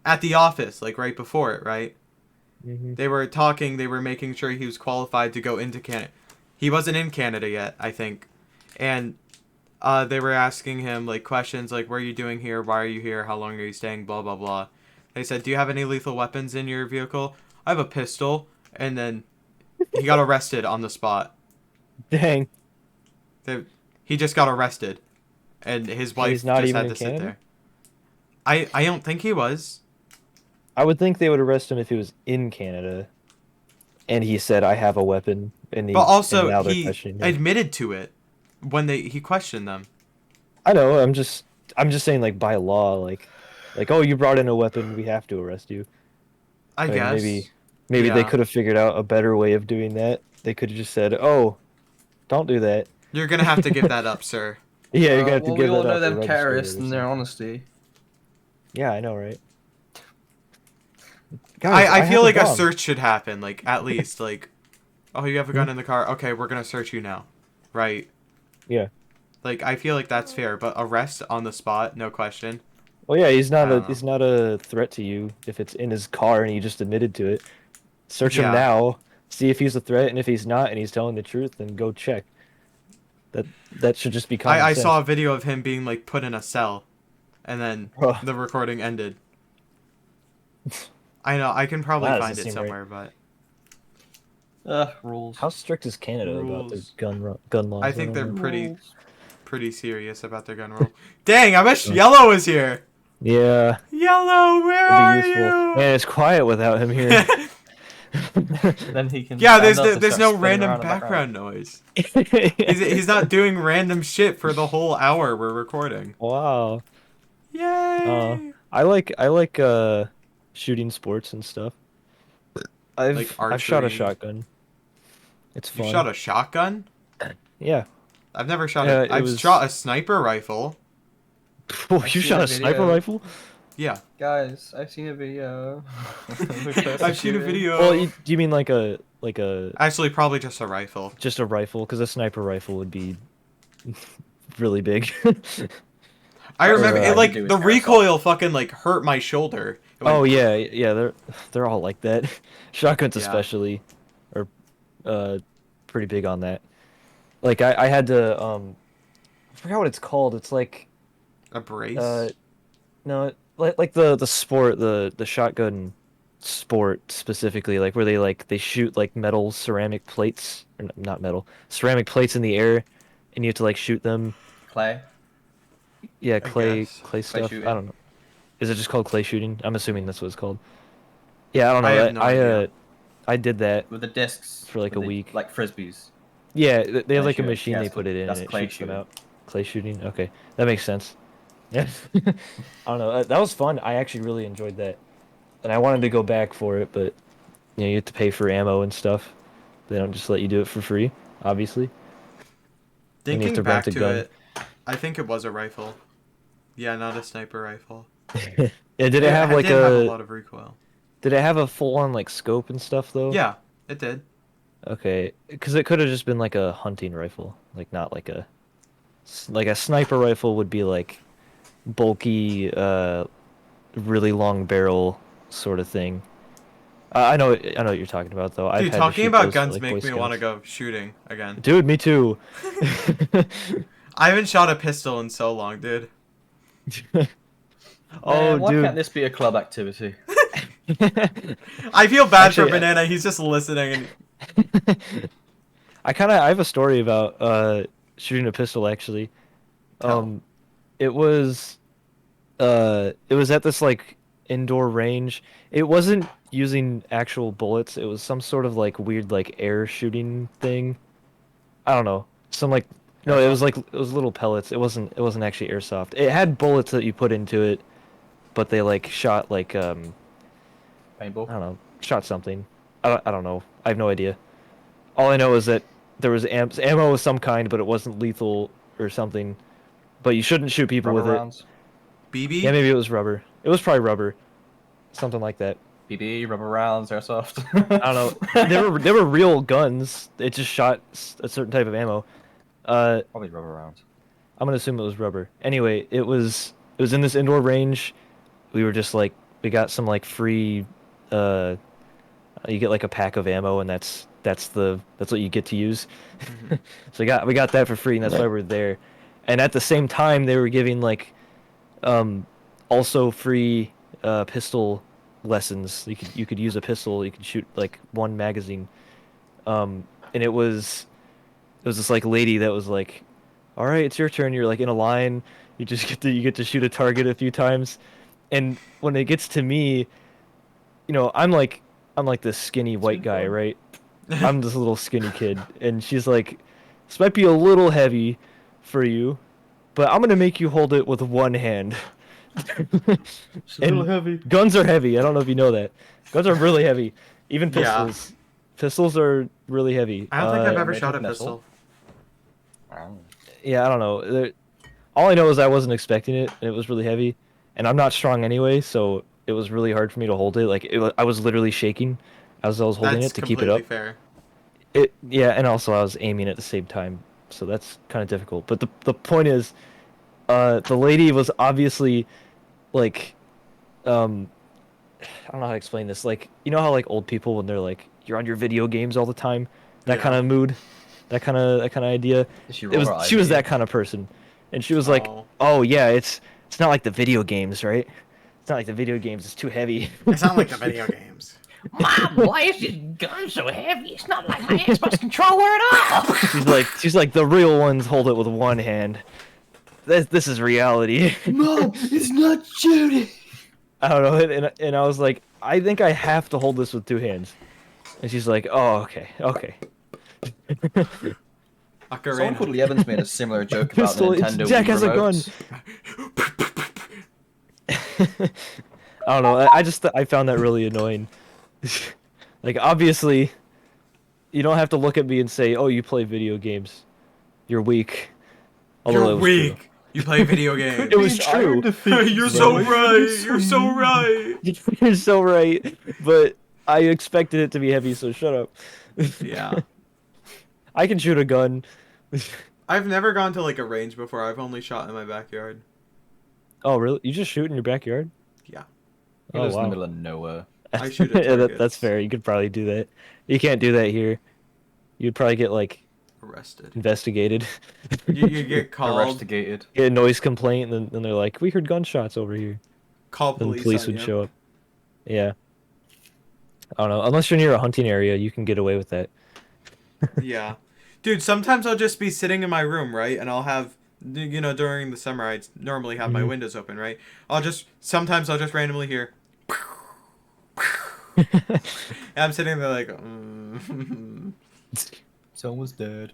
at the office, like right before it, right?
Mhm.
They were talking, they were making sure he was qualified to go into Canada. He wasn't in Canada yet, I think. And they were asking him like questions like, what are you doing here? Why are you here? How long are you staying? Blah, blah, blah. They said, do you have any lethal weapons in your vehicle? I have a pistol. And then he got arrested on the spot.
Dang.
He just got arrested. And his wife
he's not
just
even
had
in
to sit
Canada?
there. I don't think he was.
I would think they would arrest him if he was in Canada, and he said, "I have a weapon," and
But
and
also,
now they're
he
questioning him.
admitted to it when he questioned them.
I know. I'm just saying, like by law, like, oh, you brought in a weapon, we have to arrest you.
I
mean,
guess.
maybe they
Yeah.
could have figured out a better way of doing that. They could have just said, "Oh, don't do that."
You're gonna have to give that up, sir.
Yeah, you're gonna have to
well,
give
we all
that
know
up or
them
register it or
terrorists and their
something.
honesty.
Yeah, I know, right?
I feel
have
like a
bomb.
search should happen, like at least like, oh, you have a gun in the car. Okay, we're gonna search you now, right?
Yeah.
Like I feel like that's fair, but arrest on the spot, no question.
Well, yeah, he's
I
not
don't know.
he's not a threat to you if it's in his car and he just admitted to it. Search him
Yeah.
now, see if he's a threat, and if he's not and he's telling the truth, then go check. That should just be common
I
sense.
saw a video of him being like put in a cell, and then
Ugh.
the recording ended. I know I can probably
That
find
doesn't
it
seem right.
somewhere, but
Rules.
How strict is Canada about their
Rules.
gun laws?
I think
don't
they're
know.
pretty serious about their gun rule. Dang, I wish Yellow was here.
Yeah,
Yellow, where
it'd be
are
useful.
you?
Man, it's quiet without him here.
Then he can.
Yeah,
stand up and
there's
start
no
spinning
random
around in the
background noise. He's not doing random shit for the whole hour we're recording.
Wow.
Yay!
I like shooting sports and stuff.
Like
I've shot a
archery.
shotgun. It's
You
fun.
shot a shotgun?
Yeah.
I've never shot a.
It
I've
was.
shot a sniper rifle.
Oh,
I've
you
seen
shot
a
a sniper
video.
rifle?
Yeah,
Guys, I've seen a video.
I've seen a video.
Well, do you mean like a
Actually, probably just a rifle.
just a rifle? Because a sniper rifle would be really big.
I remember
Or,
it.
you do
Like
with
the
airsoft.
recoil fucking like hurt my shoulder. It went,
Oh yeah, yeah, they're all like that. Shotguns
yeah,
especially are pretty big on that. Like I had to I forgot what it's called. It's like
a brace.
uh no, like the sport, the shotgun sport specifically, like where they shoot like metal ceramic plates, or not metal, ceramic plates in the air, and you have to like shoot them.
Clay.
Yeah,
I
clay
guess.
clay
Clay
stuff. I
shooting.
don't know. Is it just called clay shooting? I'm assuming that's what it's called. Yeah, I don't
I
know.
have no idea.
I did that
With the discs.
for like
with
a
the,
week.
like frisbees.
Yeah, they have
And they
like a
shoot 'em.
machine
Yeah,
they put it in and
that's
it
clay
shoots them
shooting.
out. Clay shooting? Okay. That makes sense. Yeah. I don't know. That was fun. I actually really enjoyed that. And I wanted to go back for it, but you have to pay for ammo and stuff. They don't just let you do it for free, obviously. And you have
Thinking
to rent
back
a
to
gun.
it, I think it was a rifle. Yeah, not a sniper rifle.
Yeah, did it have like
did have a
a
lot of recoil.
did it have a full-on like scope and stuff though?
Yeah, it did.
Okay, because it could have just been like a hunting rifle, like not like a sniper rifle would be like bulky, really long barrel sort of thing. I know what you're talking about though. I've
Dude,
had to
talking
shoot
about
those for
guns
like Boy
make me want to
Scouts.
go shooting again.
Dude, me too.
I haven't shot a pistol in so long, dude.
Oh,
Man, why can't
dude.
this be a club activity?
I feel bad for
Actually,
Banana. He's just listening.
I have a story about shooting a pistol actually.
Tell.
It was it was at this like indoor range. It wasn't using actual bullets. It was some sort of like weird like air shooting thing. I don't know. Some like no, it was
Airsoft?
like it was little pellets. It wasn't actually airsoft. It had bullets that you put into it, but they like shot like
Paintball?
I don't know, shot something. I don't know. I have no idea. All I know is that there was ammo of some kind, but it wasn't lethal or something. But you shouldn't shoot people
Rubber
with it.
rounds?
Yeah,
BB?
maybe it was rubber. It was probably rubber, something like that.
BB, rubber rounds, airsoft.
I don't know. They were real guns. It just shot a certain type of ammo.
Probably rubber rounds.
I'm gonna assume it was rubber. Anyway, it was in this indoor range. We were just like we got some like free. You get like a pack of ammo, and that's what you get to use.
Mm-hmm.
So we got that for free, and that's why we're there. And at the same time, they were giving like also free pistol lessons. You could use a pistol. You could shoot like one magazine. And it was this like lady that was like, "All right, it's your turn. You're like in a line. You get to shoot a target a few times." And when it gets to me, I'm like this skinny white guy,
fun.
right? I'm this little skinny kid, and she's like, "This might be a little heavy for you, but I'm gonna make you hold it with one hand."
It's a little
And
heavy.
guns are heavy. I don't know if you know that. Guns are really heavy. Even
Yeah.
pistols. Pistols are really heavy.
I don't think I've ever
made
shot a
with
pistol.
Yeah, I don't know. All I know is I wasn't expecting it, and it was really heavy, and I'm not strong anyway, so it was really hard for me to hold it. Like I was literally shaking as I was holding
That's
it to keep it
completely
up.
fair.
Yeah, and also I was aiming at the same time, so that's kind of difficult. But the point is, the lady was obviously like, I don't know how to explain this. Like, you know how like old people when they're like, you're on your video games all the time, that
Yeah.
kind of mood, that kind of idea.
She
She was that kind of person, and she was like,
Oh.
oh yeah, it's not like the video games, right? It's not like the video games. It's too heavy.
It's not like the video games.
Mom, why is this gun so heavy? It's not like my Xbox controller at all.
She's like the real ones hold it with one hand. this is reality.
Mom, it's not shooting.
I don't know, and I was like, I think I have to hold this with 2 hands. And she's like, oh, okay, okay.
Someone
Ocarina.
called Lee Evans made a similar joke about the
Pistol,
Nintendo
Jack
Wii
has a gun.
remotes.
I don't know. I found that really annoying. Like, obviously, you don't have to look at me and say, "Oh, you play video games. You're weak." Although
You're
it was
weak. You play video games.
It was true.
You're so right. You're so right.
You're so right, but I expected it to be heavy, so shut up.
Yeah.
I can shoot a gun.
I've never gone to like a range before. I've only shot in my backyard.
Oh, really? You just shoot in your backyard?
Yeah.
He
Oh,
lives in the
wow.
middle of nowhere.
I shoot at
Yeah, that's
targets.
fair. You could probably do that. You can't do that here. You'd probably get, like,
Arrested.
investigated.
You get called.
Investigated.
Get a noise complaint, and then they're like, "We heard gunshots over here."
Call
Then the
police.
police
on
would
you.
show up. Yeah. I don't know. Unless you're near a hunting area, you can get away with that.
Yeah. Dude, sometimes I'll just be sitting in my room, right? And I'll have, during the summer, I normally have my
Mhm.
windows open, right? Sometimes I'll just randomly hear. And I'm sitting there like,
Someone's dead.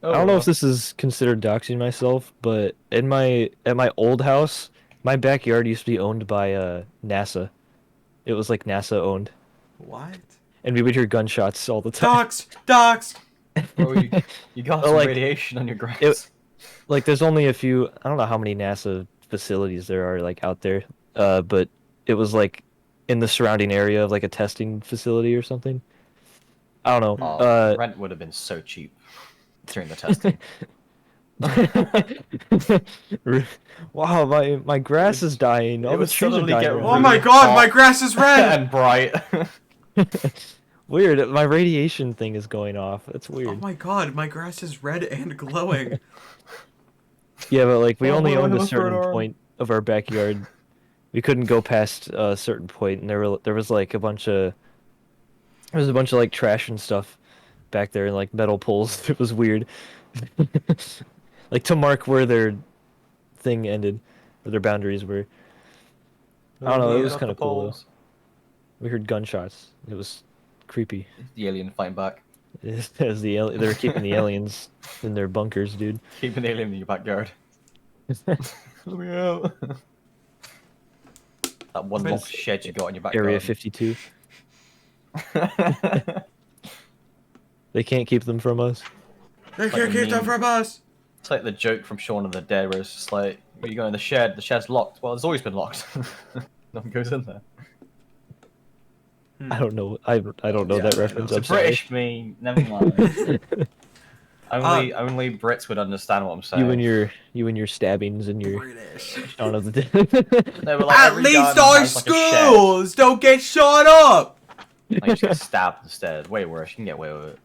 I don't know if this is considered doxing myself, but at my old house, my backyard used to be owned by NASA. It was like NASA owned,
What?
and we would hear gunshots all the time.
Docs! Docs!
Bro, you got
Oh,
some
like,
radiation on your grass.
Like, there's only a few. I don't know how many NASA facilities there are like out there, but it was like in the surrounding area of like a testing facility or something. I don't know.
Oh, rent would have been so cheap during the testing.
Wow, my grass is dying. All
it
the
would
trees are
suddenly
dying.
get
around
Oh
really
my god,
hot
my grass is red!
and bright.
Weird. My radiation thing is going off. That's
Oh
weird.
my god, my grass is red and glowing.
Yeah, but like we
Oh,
only
boy,
owned a
look for an
certain
arm.
point of our backyard. We couldn't go past a certain point, and there was like a bunch of like trash and stuff back there, and like metal poles. It was weird. Like to mark where their thing ended, where their boundaries were. I don't know. It was
Got
kind
the
of cool though.
poles.
We heard gunshots. It was creepy.
The alien fighting back.
As they were keeping the aliens in their bunkers, dude.
Keep an alien in your backyard. Let me out. That one
But
long
it's-
shed you got in your backyard.
Area 52. They can't keep them from us.
They
Like
can't
a
keep them
meme.
from us!
It's like the joke from Shaun of the Dead where it's just like, you go in the shed's locked. Well, it's always been locked. No one goes in there.
I don't know. I don't know
Yeah,
that
I know.
reference.
It's a
I'm sorry.
British meme, never mind. Only Brits would understand what I'm saying.
you and your stabbings and your
British.
Shaun of the Dead.
No, but like
At
every
least
gun
our
has, like, a shed.
schools don't get shot up!
Like, you just get stabbed instead. Way worse. You can get away with it.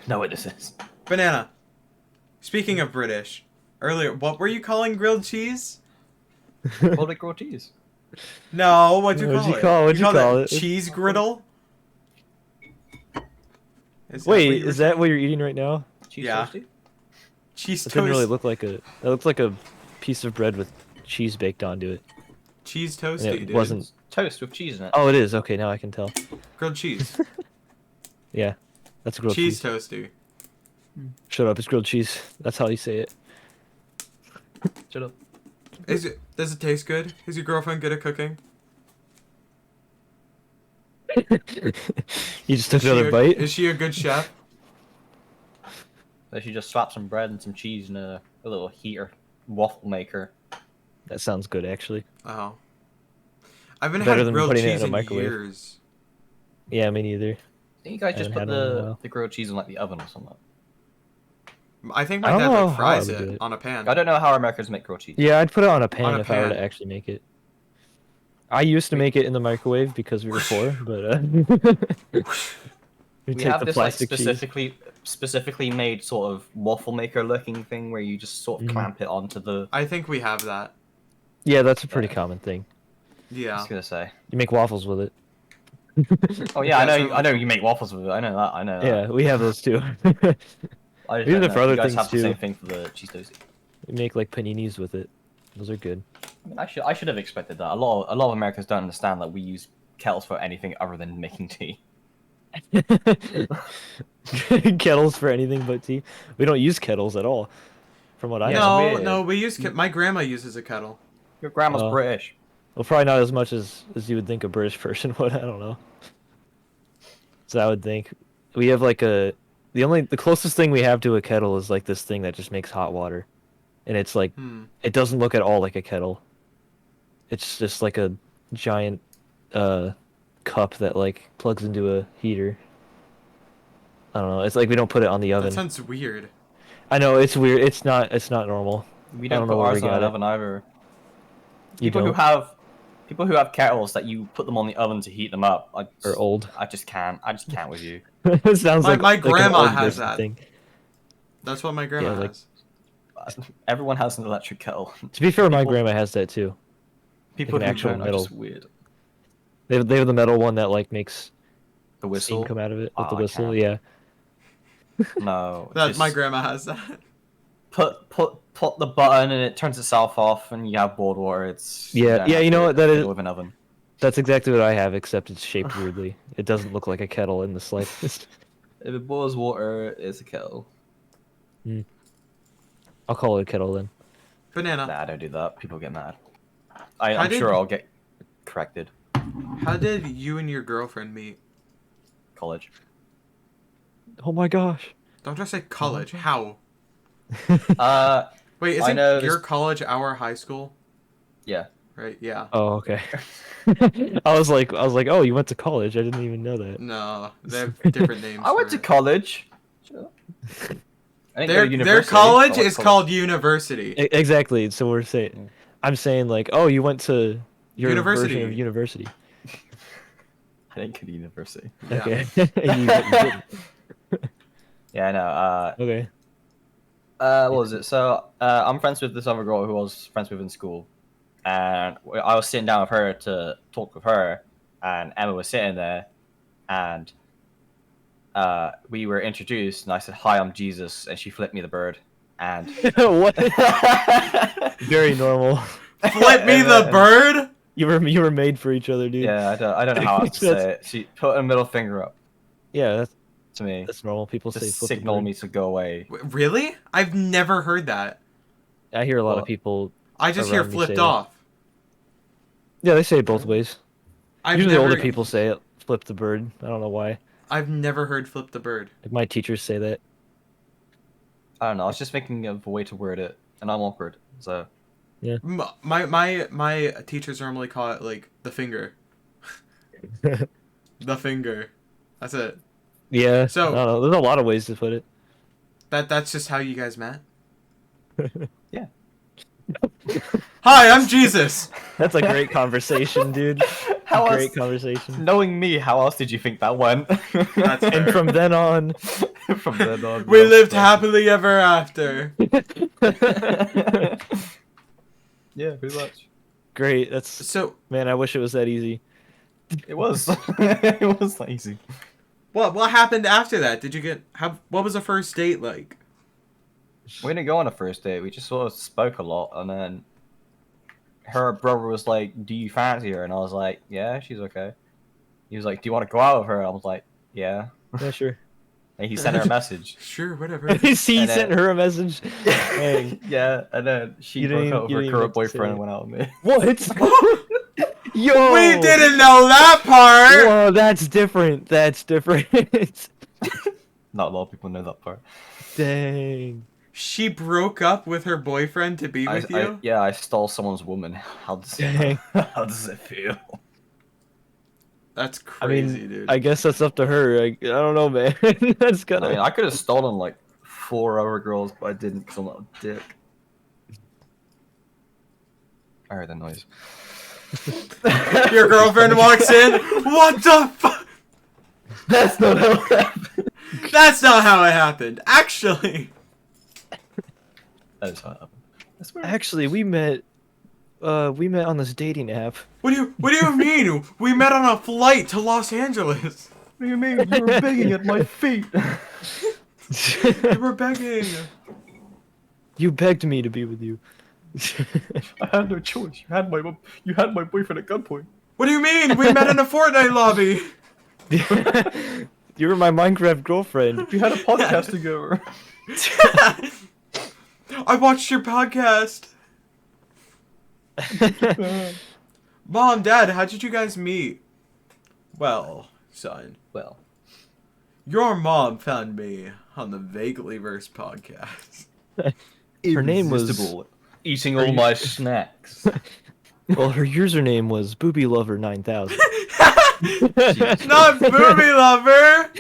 No witnesses.
Banana. Speaking of British, earlier, what were you calling grilled cheese?
Public grilled cheese.
No, what'd you
What'd
call
you
it?
what'd you
called
call
it
it?
cheese griddle? Is that
Wait,
what you were
is that
saying?
what you're eating right now?
Cheese
Yeah.
toasty?
Cheese
That
toast?
didn't really look like a. That looked like a piece of bread with cheese baked onto it.
Cheese
And
toasty,
it
dude.
wasn't.
Toast with cheese in it.
Oh, it is. Okay, now I can tell.
Grilled cheese.
Yeah, that's grilled
cheese
cheese.
toasty.
Shut up! It's grilled cheese. That's how you say it.
Shut up.
Does it taste good? Is your girlfriend good at cooking?
You just took
Is she
another bite.
Is she a good chef?
So she just slapped some bread and some cheese in a little heater waffle maker.
That sounds good, actually.
Oh. I haven't
Better
had
than
grilled
putting it
cheese
in a
in
microwave.
years.
Yeah, me neither.
I think you guys
I
just
haven't
put
had one in a while.
the grilled cheese in like the oven or something.
I think
I
my
don't
dad
know
like
how
fries
I would do
it
it.
on a pan.
I don't know how Americans make grilled cheese.
Yeah, I'd put it on a pan
On a
if I were to
pan.
actually make it. I used to make it in the microwave because we were poor, but
We
take
have
the
this like
plastic cheese.
specifically made sort of waffle maker looking thing where you just sort of
Mhm.
clamp it onto the.
I think we have that.
Yeah, that's a pretty common thing.
I
Yeah.
was gonna say.
You make waffles with it.
Oh yeah,
Yeah,
I know you make waffles with it. I know that. I know.
Yeah, we have those too.
I just
we do
don't
that
know
for
if
other
you guys
things
have
too.
the same thing for the cheese toasty.
We make like paninis with it. Those are good.
I mean, I should have expected that. A lot of Americans don't understand that we use kettles for anything other than making tea.
Kettles for anything but tea. We don't use kettles at all, from what I
Yeah,
know.
it's
No,
weird.
no, we use. My grandma uses a kettle.
Your grandma's British.
Well, probably not as much as you would think a British person would. I don't know. So I would think we have like the closest thing we have to a kettle is like this thing that just makes hot water, and it's like it doesn't look at all like a kettle. It's just like a giant cup that like plugs into a heater. I don't know. It's like we don't put it on the oven.
That sounds weird.
I know it's weird. It's not normal.
We
I
don't
don't
put
know where
ours
we
on
got
an
it.
oven either.
You
People who
don't?
have kettles that you put them on the oven to heat them up.
Or old.
I just can't. I just can't with you.
It sounds
My
like an
grandma
old
has
person
that.
thing.
That's what my grandma
Yeah, like-
has.
Everyone has an electric kettle.
To be fair, my
People-
grandma has that too.
People
an
who
actual
don't are
metal.
just weird.
They have the metal one that like makes
The
steam
whistle.
come out of it with the
Oh, I
whistle.
can't.
Yeah.
No.
That
just
my grandma has that.
put the button and it turns itself off and you have boiled water. It's
Yeah,
don't
yeah,
have
you know
to
what that is?
fiddle with an oven.
That's exactly what I have, except it's shaped weirdly. It doesn't look like a kettle in the slightest.
If it boils water, it's a kettle.
I'll call it a kettle then.
Banana.
Nah, don't do that. People get mad.
How
I'm
did-
sure I'll get corrected.
How did you and your girlfriend meet?
College.
Oh my gosh.
Don't just say college. How? Wait,
I
isn't
know
your
this-
college our high school?
Yeah.
Right. Yeah.
Oh, okay. I was like, oh, you went to college. I didn't even know that.
No, they have different names.
I went
for
to
it.
college. Sure. I didn't go to
Their
university.
college
I went
is
to
called university.
Exactly. So we're saying, I'm saying like, oh, you went to your
University.
version of university.
I didn't go to university.
Yeah.
Okay. You didn't.
Yeah, I know.
Okay.
What was it? So, I'm friends with this other girl who I was friends with in school. And I was sitting down with her to talk with her. And Emma was sitting there. And we were introduced. And I said, "Hi, I'm Jesus." And she flipped me the bird. And...
What? Very normal.
Flip me
And
the
then-
bird.
You were made for each other, dude.
Yeah, I don't know how else to say it. She put a middle finger up
Yeah,
to me.
that's normal. People
To
say flip the
signal
bird.
me to go away.
Really? I've never heard that.
I hear a lot
Well,
of people.
I just hear
Around me say
flipped
that.
off.
Yeah, they say it both ways.
I've
Usually
never,
older people say it. Flip the bird. I don't know why.
I've never heard flip the bird.
Like my teachers say that.
I don't know. I was just thinking of a way to word it, and I'm awkward. So
My teachers normally call it like the finger. The finger. That's it.
Yeah.
So-
I don't know. There's a lot of ways to put it.
That's just how you guys met.
Yeah.
Hi, I'm Jesus.
That's a great conversation, dude.
how
Great
else?
conversation.
Knowing me, how else did you think that went?
That's
And
fair.
from then on,
From then on,
We lived happily ever after.
Yeah, pretty much.
great. That's
So
man. I wish it was that easy.
It was. It was not easy.
what happened after that? Did you get what was the first date like?
We didn't go on a first date. We just sort of spoke a lot, and then her brother was like, "Do you fancy her?" And I was like, "Yeah, she's okay." He was like, "Do you want to go out with her?" I was like, "Yeah."
Yeah, sure.
And he sent her a message.
Sure, whatever.
he
And
sent
then-
her a message. Dang.
Yeah, and then she
You didn't
broke up
even-
with
you
her
didn't
current
even say
boyfriend
it.
and went out with me.
What? Yo.
We didn't know that part.
Whoa, that's different. That's different.
Not a lot of people know that part.
Dang.
She broke up with her boyfriend to be with you.
Yeah, I stole someone's woman. How does
Dang.
how does it feel?
That's
I
crazy,
mean,
dude.
I guess that's up to her. I don't know, man. That's
I
kind
mean,
of.
I could have stolen like 4 other girls, but I didn't because I'm not a dick. I heard that noise.
Your girlfriend walks in. What the fuck?
That's not how it happened.
That's not how it happened. Actually,
That is how it happened. That's weird.
Actually, we met on this dating app.
what do you mean? We met on a flight to Los Angeles.
What do you mean? You were begging at my feet.
We were begging.
You begged me to be with you.
I had no choice. You had my boyfriend at gunpoint.
What do you mean? We met in a Fortnite lobby.
You were my Minecraft girlfriend.
We had a podcast together.
I watched your podcast. Mom, Dad, how did you guys meet? Well, son,
Well,
your mom found me on the Vaguely Verse podcast.
Her name was.
irresistible. Eating all my snacks.
Well, her username was BoobieLover9000.
Not Booby Lover!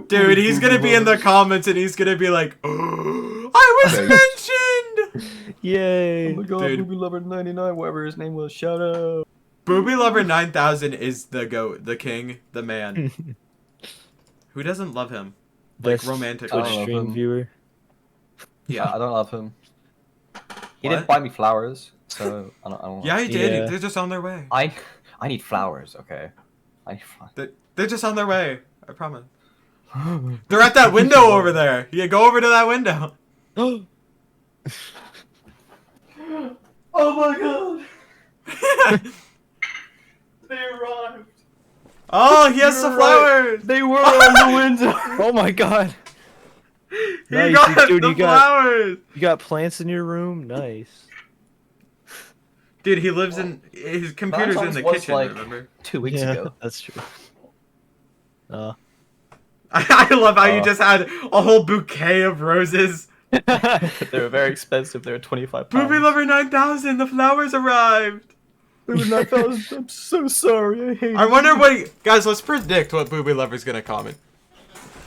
Dude, he's gonna be in the comments and he's gonna be like, oh, I was mentioned!
Yay!
Oh my god,
Dude.
Booby Lover 99, whatever his name was, shout out.
Booby Lover 9000 is the goat, the king, the man. Who doesn't love him? Like,
Best
romantically.
I
Twitch
don't know
stream
him.
viewer.
Yeah.
I don't love him. He
What?
didn't buy me flowers, so I don't
Yeah, he did.
Yeah.
They're just on their way.
I need flowers, okay? I need flowers.
They're just on their way. I promise. They're at that window over there. Yeah, go over to that window.
Oh my god! They arrived!
Oh, he has some
You're right.
flowers.
They were on the window!
Oh my god!
He
Nice,
got
dude,
the
you got-
flowers.
You got plants in your room? Nice.
Dude, he lives in his computer's in
Valentine's
the
was,
kitchen.
like-
Remember?
2 weeks
Yeah,
ago.
that's true.
I love how you
Oh.
just had a whole bouquet of roses.
They were very expensive, they were 25 pounds.
Booby Lover 9000, the flowers arrived.
I'm so sorry, I hate
I wonder what guys. Let's predict what Booby Lover's gonna comment.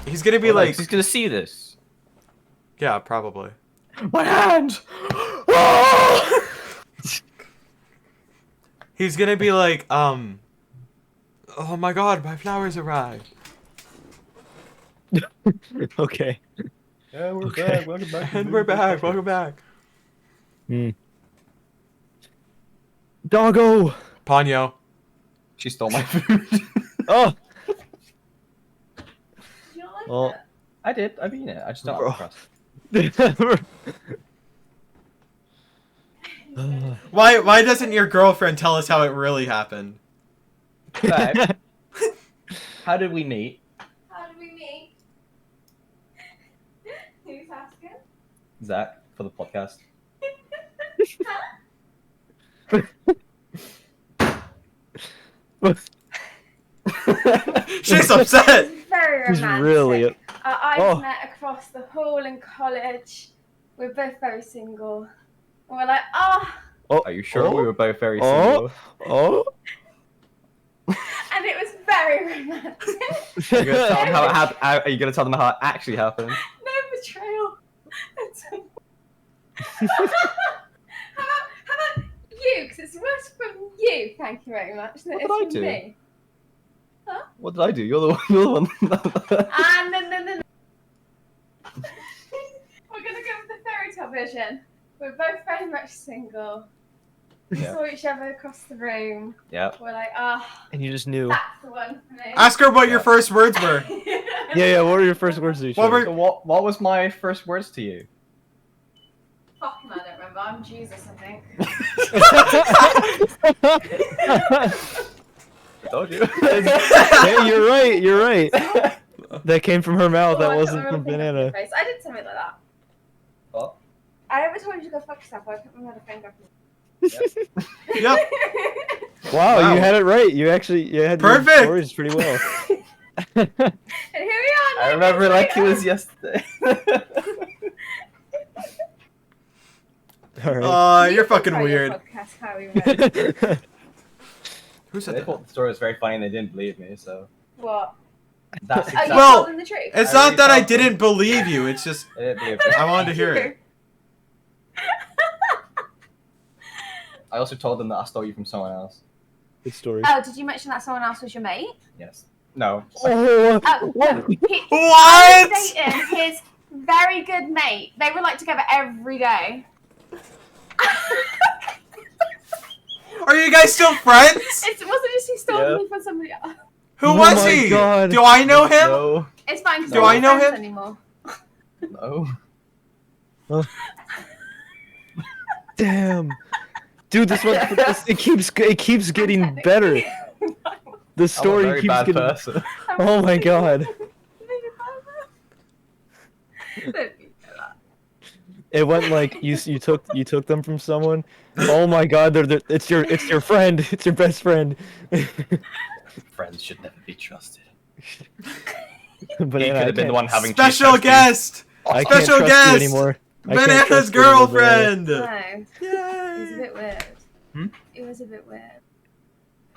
He's gonna be like,
he's gonna see this.
yeah, probably.
My hand!
He's gonna be like, oh my god, my flowers arrived.
Okay.
Yeah, we're
Okay.
back. Welcome back.
And we're back. Welcome back.
Doggo!
Ponyo.
She stole my food.
Oh!
You don't like
Well,
it?
I did. I've eaten it. I just don't like the crust.
Why doesn't your girlfriend tell us how it really happened?
Babe, how did we meet?
How did we meet? Who's asking?
Zach, for the podcast.
She's upset.
Very
He's
romantic.
really.
I
Oh.
met across the hall in college. We're both very single. And we're like, oh,
Oh,
Are you sure
oh,
we were both very
Oh.
single?
Oh!
and it was very romantic.
Are you gonna tell them how it happened? Are you gonna tell them how it actually happened?
No betrayal. how about you? Because it's worse from you. Thank you very much. Than
What
it
did I
is from
do?
me.
What did I do? You're the one.
Ah, no. We're gonna go with the fairy tale version. We're both very much single. We
Yeah.
saw each other across the room.
Yep.
We're like, ah,
And you just knew.
that's the one for me.
Ask her what your
Yeah.
first words were.
Yeah, what were your first words to each
What
other?
were-
So what was my first words to you?
Fucking, I don't remember. I'm Jesus, I think.
I told you.
Yeah, you're right, you're right. That came from her mouth,
Oh,
that
I
wasn't
can't
from
remember the
Banana.
face. I did something like that.
What?
I ever told you to go fuck yourself. I put my middle finger.
Yep.
Wow,
Wow.
you had it right. You actually had
Perfect.
your stories pretty well.
And here we are.
I remember like it was yesterday.
Alright.
You're fucking weird.
Podcast, how we met.
Who said
They
that?
thought the story was very funny and they didn't believe me, so
What?
that's
Are you
exactly.
Well,
telling the truth?
It's
I
not
already
that I
told them.
didn't believe you. It's just
They didn't believe me.
I wanted to hear it.
I also told them that I stole you from someone else.
Good story.
Oh, did you mention that someone else was your mate?
Yes. No.
Oh,
Oh,
what?
no. I
What?
was dating his very good mate. They were like together every day.
Are you guys still friends?
It wasn't just he stole
Yeah.
me from somebody else.
Who
Oh
was
my
he?
God.
Do I know him?
No.
It's fine because
Do
we're
I
not
know
friends
him?
anymore.
No.
Damn. Dude, it keeps getting better. The
I'm a
story
very
keeps
bad
getting.
person.
Oh my god. It went like you took them from someone. Oh my god, it's your friend. It's your best friend.
Friends should never be trusted.
But
He
I
could have been
can't-
the one having
Special
cheese
guest!
I can't
Special
trust
guest!
you anymore. I can't
Banana's
trust you anymore, Banana.
girlfriend!
No, it was a
Yay!
bit weird.
Hmm?
It was a bit weird.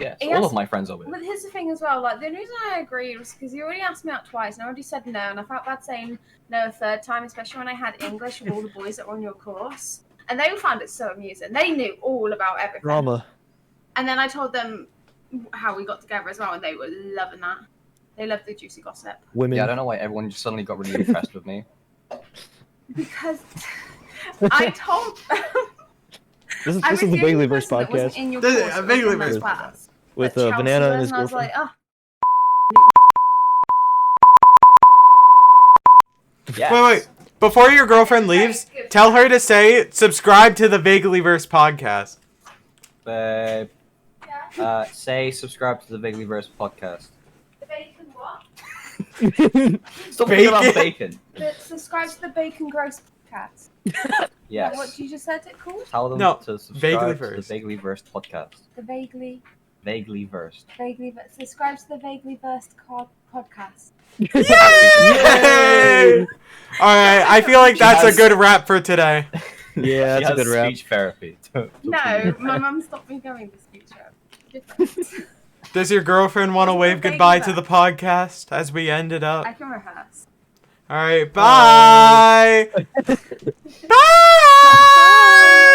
Yes,
He
all
asked-
of my friends are weird.
But here's the thing as well, like, the only reason I agreed was because you already asked me out twice, and I already said no, and I felt bad saying no a third time, especially when I had English with all the boys that were on your course. And they found it so amusing. They knew all about everything.
Drama.
And then I told them how we got together as well, and they were loving that. They loved the juicy gossip.
Women.
Yeah, I don't know why everyone just suddenly got really impressed with me.
Because I told them...
This is
I was
the
only
Baileyverse
person that wasn't
podcast
in your
This is
course
a
that was in
Baileyverse
that class.
with
But Chelsea
Banana and
was,
his
and I was
girlfriend.
like,
Yes.
Wait. Before your girlfriend leaves, tell her to say subscribe to the Vaguelyverse podcast.
Babe,
yeah.
say subscribe to the Vaguelyverse podcast.
The bacon what?
Stop thinking about
Bacon?
bacon.
Subscribe to the Bacon Gross podcast.
Yes.
What you just said it called?
Tell them
No,
to subscribe to
Vaguelyverse.
the Vaguelyverse podcast.
The Vaguely
Vaguelyverse.
subscribe to the Vaguely Versed podcast.
Yay! Alright, I feel like that's a good wrap for today.
Yeah,
She
that's a
has
good rap.
speech therapy.
No, my mum stopped me going to speech therapy. Different.
Does your girlfriend want to wave goodbye to the podcast as we end it up?
I can rehearse.
Alright, bye! Bye!